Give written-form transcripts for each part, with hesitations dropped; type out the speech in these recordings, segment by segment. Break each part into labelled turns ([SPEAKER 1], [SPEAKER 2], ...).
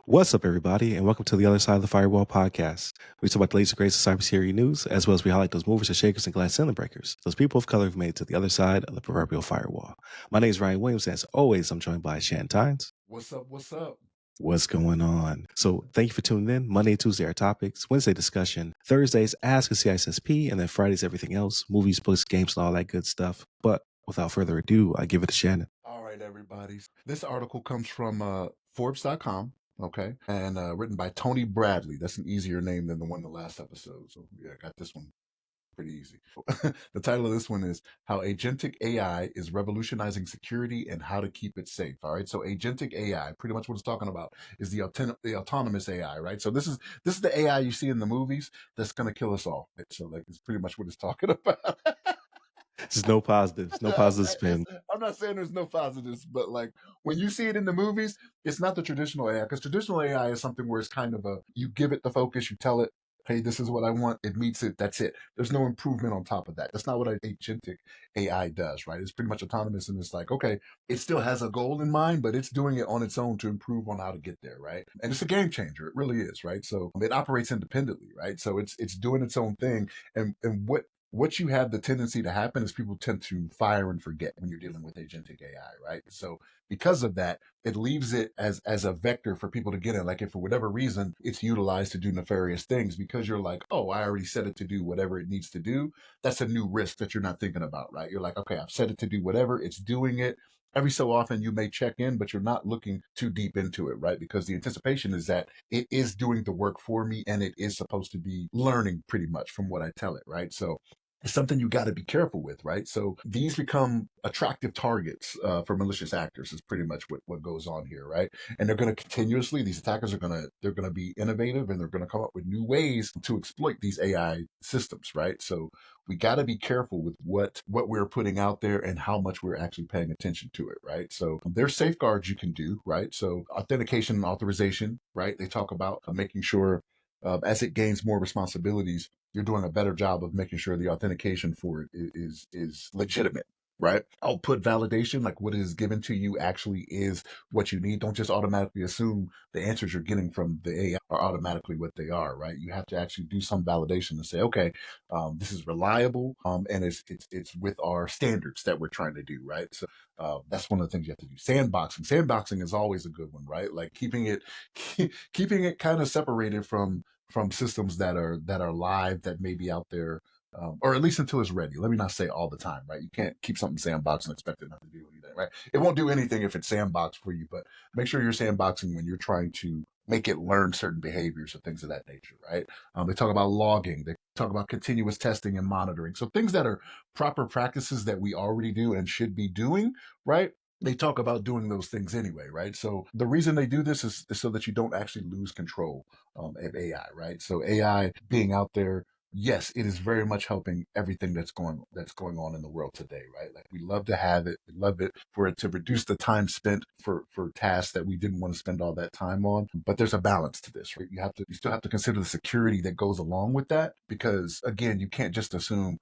[SPEAKER 1] What's up, everybody, and welcome to the Other Side of the Firewall podcast. We talk about the latest and greatest of cybersecurity news, as well as we highlight those movers and shakers and glass ceiling breakers, those people of color who've made it to the other side of the proverbial firewall. My name is Ryan Williams, and as always, I'm joined by Shannon Tynes.
[SPEAKER 2] What's up? What's up?
[SPEAKER 1] What's going on? So thank you for tuning in. Monday and Tuesday are topics, Wednesday discussion, Thursdays Ask a CISSP, and then Fridays everything else, movies, books, games, and all that good stuff. But without further ado, I give it to Shannon.
[SPEAKER 2] All right, everybody. This article comes from Forbes.com, okay, and written by Tony Bradley. That's an easier name than the one in the last episode. So yeah, I got this one pretty easy. The title of this one is How Agentic AI is Revolutionizing Security and How to Keep It Safe. All right. So Agentic AI, pretty much what it's talking about is the autonomous AI, right? So this is the AI you see in the movies that's gonna kill us all. Right? So like it's pretty much what it's talking about.
[SPEAKER 1] There's no positives, no positive spin.
[SPEAKER 2] I'm not saying there's no positives, but like when you see it in the movies, it's not the traditional AI, because traditional AI is something where it's kind of you give it the focus, you tell it, hey, this is what I want, it meets it, that's it. There's no improvement on top of that. That's not what agentic AI does, right? It's pretty much autonomous, and it's like, okay, it still has a goal in mind, but it's doing it on its own to improve on how to get there, right? And it's a game changer. It really is, right? So it operates independently, right? So it's doing its own thing, and what you have the tendency to happen is people tend to fire and forget when you're dealing with agentic AI, right? So because of that, it leaves it as a vector for people to get in. Like if for whatever reason it's utilized to do nefarious things, because you're like, oh, I already set it to do whatever it needs to do. That's a new risk that you're not thinking about, right? You're like, okay, I've set it to do whatever, it's doing it. Every so often you may check in, but you're not looking too deep into it, right? Because the anticipation is that it is doing the work for me, and it is supposed to be learning pretty much from what I tell it, right? So it's something you got to be careful with, right? So these become attractive targets for malicious actors is pretty much what goes on here, right? And they're going to continuously, these attackers they're going to be innovative, and they're going to come up with new ways to exploit these AI systems, right? So we got to be careful with what we're putting out there and how much we're actually paying attention to it, right? So there's safeguards you can do, right? So authentication and authorization, right? They talk about making sure as it gains more responsibilities, you're doing a better job of making sure the authentication for it is legitimate, right? Output validation, like what is given to you actually is what you need. Don't just automatically assume the answers you're getting from the AI are automatically what they are, right? You have to actually do some validation and say, okay, this is reliable, and it's with our standards that we're trying to do, right? So that's one of the things you have to do. Sandboxing is always a good one, right? Like keeping it kind of separated from systems that are live, that may be out there, or at least until it's ready. Let me not say all the time, right? You can't keep something sandboxed and expect it not to do anything, right? It won't do anything if it's sandboxed for you, but make sure you're sandboxing when you're trying to make it learn certain behaviors or things of that nature, right? They talk about logging. They talk about continuous testing and monitoring. So things that are proper practices that we already do and should be doing, right? They talk about doing those things anyway, right? So the reason they do this is so that you don't actually lose control of AI, right? So AI being out there, yes, it is very much helping everything that's going on in the world today, right? Like we love to have it, we love it for it to reduce the time spent for tasks that we didn't want to spend all that time on. But there's a balance to this, right? You still have to consider the security that goes along with that, because again, you can't just assume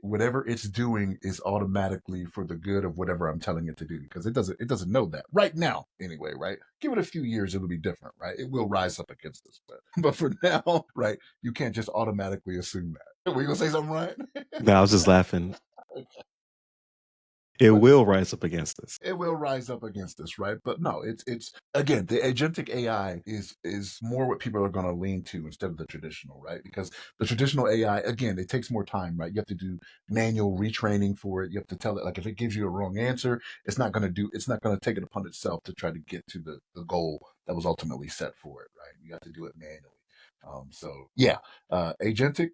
[SPEAKER 2] whatever it's doing is automatically for the good of whatever I'm telling it to do, because it doesn't know that right now anyway, right? Give it a few years, it'll be different, right? It will rise up against us, but for now, right, you can't just automatically assume that. Were you gonna say something, right?
[SPEAKER 1] No, I was just laughing. It will rise up against us.
[SPEAKER 2] It will rise up against us, right? But no, it's again, the agentic AI is more what people are going to lean to instead of the traditional, right? Because the traditional AI, again, it takes more time, right? You have to do manual retraining for it. You have to tell it, like, if it gives you a wrong answer, it's not going to take it upon itself to try to get to the goal that was ultimately set for it, right? You have to do it manually. So yeah, agentic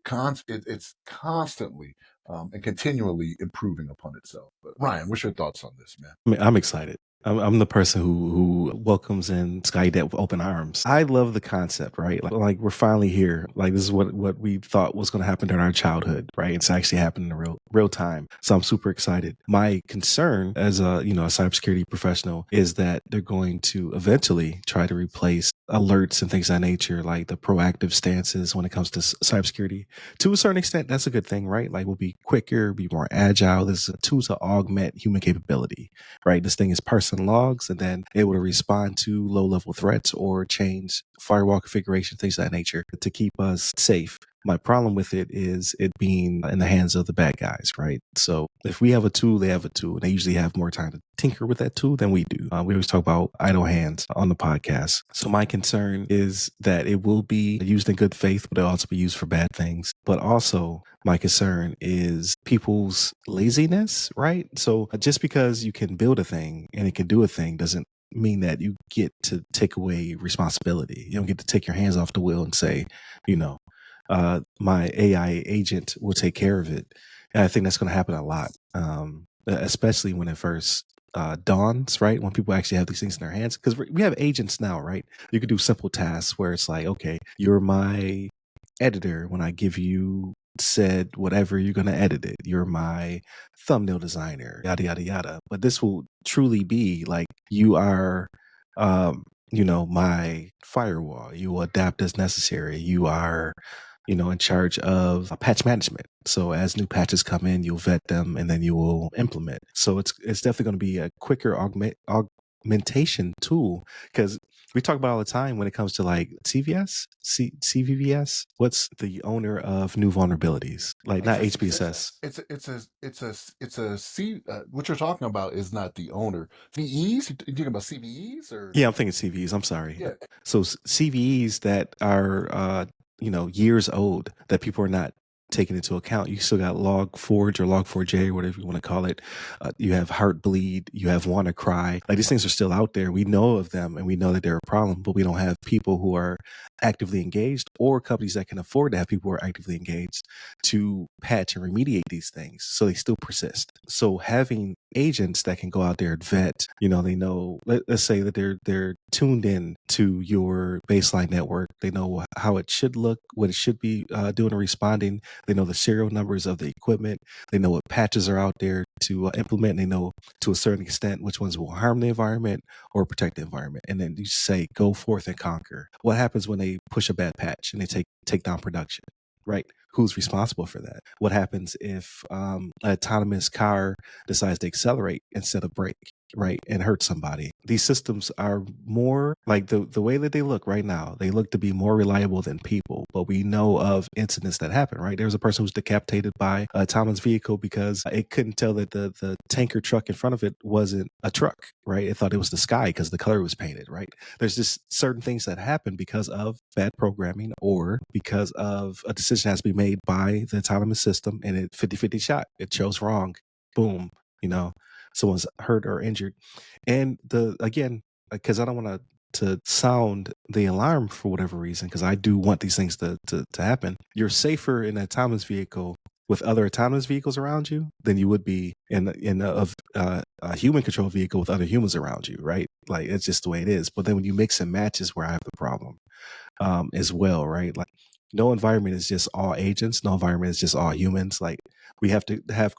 [SPEAKER 2] it's constantly and continually improving upon itself. But Ryan, what's your thoughts on this, man?
[SPEAKER 1] I mean, I'm excited. I'm the person who welcomes in Skynet with open arms. I love the concept, right? Like we're finally here. Like this is what we thought was going to happen during our childhood, right? It's actually happening in real time. So I'm super excited. My concern as a a cybersecurity professional is that they're going to eventually try to replace alerts and things of that nature, like the proactive stances when it comes to cybersecurity. To a certain extent, that's a good thing, right? Like we'll be quicker, be more agile. This is a tool to augment human capability, right? This thing is person logs, and then able to respond to low level threats or change firewall configuration, things of that nature to keep us safe. My problem with it is it being in the hands of the bad guys, right? So if we have a tool, they have a tool. They usually have more time to tinker with that tool than we do. We always talk about idle hands on the podcast. So my concern is that it will be used in good faith, but it'll also be used for bad things. But also my concern is people's laziness, right? So just because you can build a thing and it can do a thing doesn't mean that you get to take away responsibility. You don't get to take your hands off the wheel and say, you know, my AI agent will take care of it. And I think that's going to happen a lot, especially when it first dawns, right? When people actually have these things in their hands. Because we have agents now, right? You could do simple tasks where it's like, okay, you're my editor. When I give you said whatever, you're going to edit it. You're my thumbnail designer, yada, yada, yada. But this will truly be like you are my firewall. You will adapt as necessary. You are in charge of patch management. So as new patches come in, you'll vet them and then you will implement. So it's definitely going to be a quicker augmentation tool, because we talk about all the time when it comes to like CVVS. What's the owner of new vulnerabilities? Like not HBSS.
[SPEAKER 2] It's a C. What you're talking about is not the owner. VEs? You talking about CVEs or?
[SPEAKER 1] Yeah, I'm thinking CVEs. I'm sorry.
[SPEAKER 2] Yeah.
[SPEAKER 1] So CVEs that are years old that people are not taking into account. You still got Log4j or Log4j, whatever you want to call it. You have Heartbleed. You have WannaCry. Like these things are still out there. We know of them and we know that they're a problem, but we don't have people who are actively engaged or companies that can afford to have people who are actively engaged to patch and remediate these things. So they still persist. So having agents that can go out there and vet, they know, let's say that they're tuned in to your baseline network. They know how it should look, what it should be doing and responding. They know the serial numbers of the equipment. They know what patches are out there to implement. They know to a certain extent which ones will harm the environment or protect the environment. And then you say, go forth and conquer. What happens when they push a bad patch and they take down production, right? Who's responsible for that? What happens if an autonomous car decides to accelerate instead of brake, right, and hurt somebody? These systems are more like the way that they look right now. They look to be more reliable than people, but we know of incidents that happen, right? There was a person who was decapitated by an autonomous vehicle because it couldn't tell that the tanker truck in front of it wasn't a truck, right? It thought it was the sky because the color was painted, right? There's just certain things that happen because of bad programming or because of a decision has to be made by the autonomous system and it 50-50 shot. It chose wrong. Boom. Someone's hurt or injured. And because I don't want to sound the alarm for whatever reason, because I do want these things to happen. You're safer in an autonomous vehicle with other autonomous vehicles around you than you would be in a human controlled vehicle with other humans around you, right? Like it's just the way it is. But then when you mix and match is where I have the problem as well, right? Like no environment is just all agents. No environment is just all humans. Like we have to have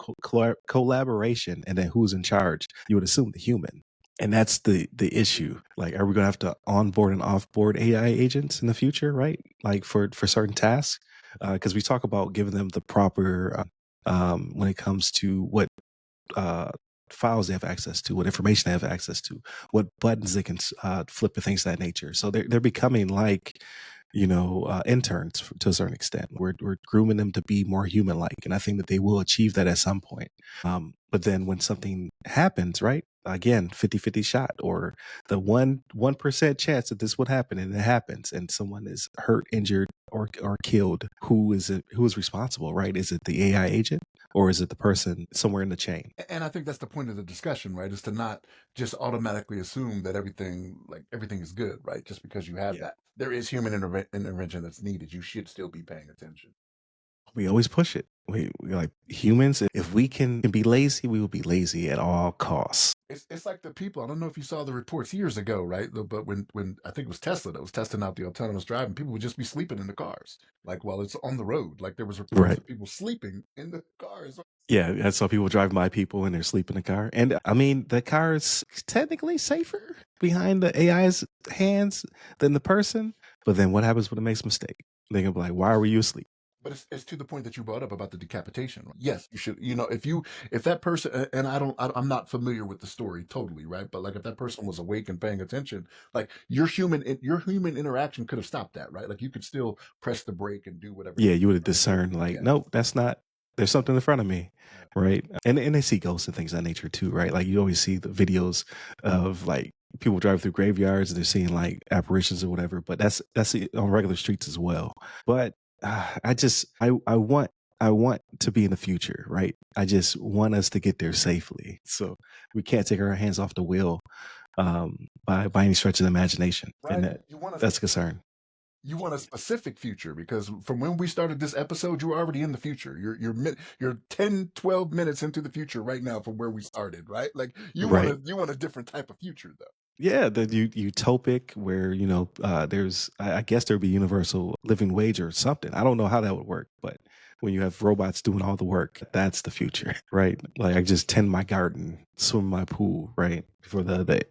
[SPEAKER 1] collaboration, and then who's in charge? You would assume the human. And that's the issue. Like, are we going to have to onboard and offboard AI agents in the future, right? Like for certain tasks, because we talk about giving them the proper when it comes to what uh, files they have access to, what information they have access to, what buttons they can flip, and things of that nature. So they're becoming like interns to a certain extent. We're grooming them to be more human like, and I think that they will achieve that at some point. But then when something happens, right? Again, 50-50 shot, or the 1% chance that this would happen, and it happens, and someone is hurt, injured, or killed. Who is responsible, right? Is it the AI agent, or is it the person somewhere in the chain?
[SPEAKER 2] And I think that's the point of the discussion, right? Is to not just automatically assume that everything is good, right? Just because you have that. There is human intervention that's needed. You should still be paying attention.
[SPEAKER 1] We always push it. We like humans. If we can be lazy, we will be lazy at all costs.
[SPEAKER 2] It's like the people. I don't know if you saw the reports years ago, right? But when I think it was Tesla that was testing out the autonomous driving, people would just be sleeping in the cars, like while it's on the road. Like there was reports
[SPEAKER 1] Right.
[SPEAKER 2] of people sleeping in the cars.
[SPEAKER 1] Yeah, I saw people driving by people and they're asleep in the car. And I mean, the car is technically safer behind the AI's hands than the person. But then what happens when it makes a mistake? They're gonna be like, "Why were you asleep?"
[SPEAKER 2] But it's to the point that you brought up about the decapitation. Right? Yes, you should. You know, if that person, and I'm not familiar with the story totally, right? But like if that person was awake and paying attention, like your human interaction could have stopped that, right? Like you could still press the brake and do whatever.
[SPEAKER 1] Yeah, you would have
[SPEAKER 2] Right?
[SPEAKER 1] discerned like,
[SPEAKER 2] Yeah.
[SPEAKER 1] nope, that's not. There's something in front of me,
[SPEAKER 2] Yeah.
[SPEAKER 1] right? And they see ghosts and things of that nature too, right? Like you always see the videos of like people driving through graveyards and they're seeing like apparitions or whatever. But that's on regular streets as well. But I want to be in the future, right? I just want us to get there safely. So we can't take our hands off the wheel by any stretch of the imagination, and
[SPEAKER 2] Right. You want to
[SPEAKER 1] that's a concern.
[SPEAKER 2] you want a specific future because from when we started this episode, you're already in the future. You're 10, 12 minutes into the future right now from where we started, right? Like
[SPEAKER 1] Right.
[SPEAKER 2] you want a different type of future though.
[SPEAKER 1] Yeah, the utopic where there's I guess there'd be universal living wage or something. I don't know how that would work, but when you have robots doing all the work, that's the future, right? Like I just tend my garden, swim my pool, right? Before the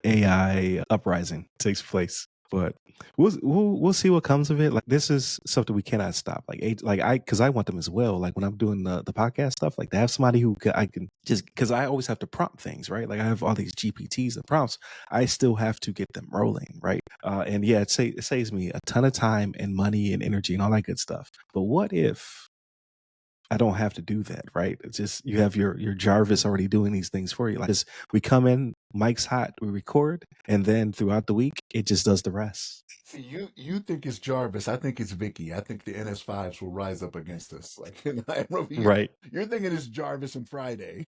[SPEAKER 1] AI uprising takes place. But we'll see what comes of it. Like this is something we cannot stop. Because I want them as well. Like when I'm doing the podcast stuff, like to have somebody I can just because I always have to prompt things, right? Like I have all these GPTs and prompts. I still have to get them rolling, right? And yeah, it saves me a ton of time and money and energy and all that good stuff. But what if I don't have to do that, right? It's just you have your Jarvis already doing these things for you. Like just, we come in, mic's hot, we record, and then throughout the week it just does the rest.
[SPEAKER 2] See, you think it's Jarvis. I think it's Vicky. I think the NS5s will rise up against us. Like I'm over here.
[SPEAKER 1] Right.
[SPEAKER 2] You're thinking it's Jarvis and Friday.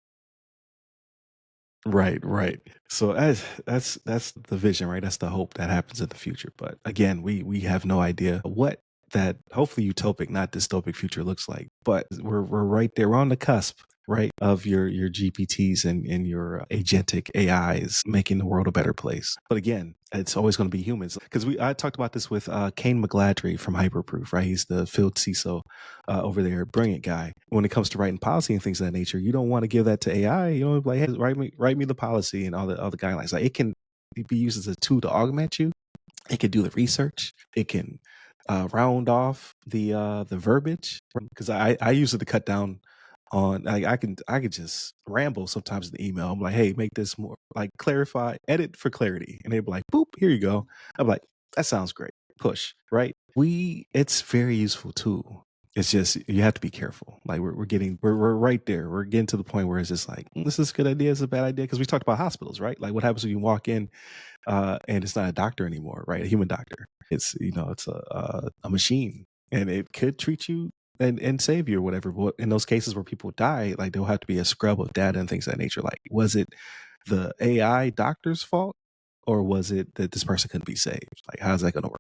[SPEAKER 1] Right, right. So that's the vision, right? That's the hope that happens in the future. But again, we have no idea what that hopefully utopic, not dystopic future looks like. But we're right there. We're on the cusp, right, of your GPTs and your agentic AIs making the world a better place. But again, it's always going to be humans because I talked about this with Kane McGladrey from Hyperproof, right? He's the field CISO over there, brilliant guy. When it comes to writing policy and things of that nature, you don't want to give that to AI. You know, like, hey, write me the policy and all the guidelines. Like it can be used as a tool to augment you. It can do the research. It can round off the verbiage because I use it to cut down on I could just ramble sometimes in the email. I'm like, hey, make this more like clarify, edit for clarity, and they'd be like, boop, here you go. I'm like, that sounds great. Push, right? It's very useful tool. It's just you have to be careful. Like we're right there. We're getting to the point where it's just like this is a good idea, it's a bad idea because we talked about hospitals, right? Like what happens when you walk in and it's not a doctor anymore, right? A human doctor. It's it's a machine, and it could treat you and save you or whatever. But in those cases where people die, like there'll have to be a scrub of data and things of that nature. Like, was it the AI doctor's fault, or was it that this person couldn't be saved? Like, how's that going to work?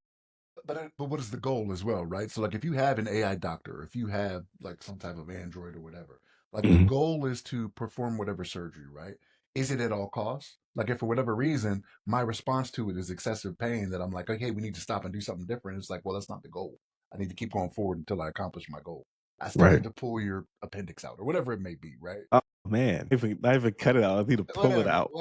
[SPEAKER 2] But what is the goal as well, right? So like if you have an AI doctor, if you have like some type of android or whatever, like the
[SPEAKER 1] Mhm.
[SPEAKER 2] goal is to perform whatever surgery, right? Is it at all costs? Like if for whatever reason my response to it is excessive pain that I'm like, okay, we need to stop and do something different. It's like, well, that's not the goal. I need to keep going forward until I accomplish my goal. I still
[SPEAKER 1] Right.
[SPEAKER 2] need to pull your appendix out or whatever it may be, right?
[SPEAKER 1] Oh man, if we not even cut it out, I need to pull it
[SPEAKER 2] Whatever,
[SPEAKER 1] out.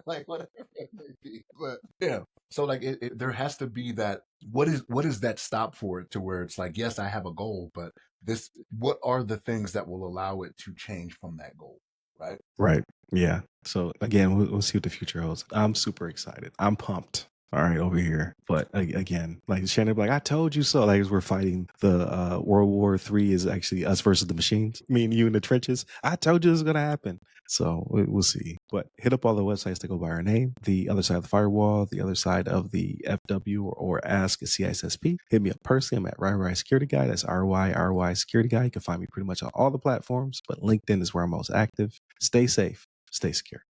[SPEAKER 2] like whatever it may be. But yeah, so like there has to be that. What is that stop for it to where it's like, yes, I have a goal, but this, what are the things that will allow it to change from that goal, right?
[SPEAKER 1] Right. Yeah. So again, we'll see what the future holds. I'm super excited. I'm pumped. All right, over here. But again, like Shannon, like I told you so. Like as we're fighting the World War III is actually us versus the machines. Me and you in the trenches. I told you this was gonna happen. So we'll see. But hit up all the websites that go by our name. The Other Side of the Firewall, the Other Side of the FW, or Ask a CISSP. Hit me up personally. I'm at RY Security Guy. That's RY Security Guy. You can find me pretty much on all the platforms, but LinkedIn is where I'm most active. Stay safe. Stay secure.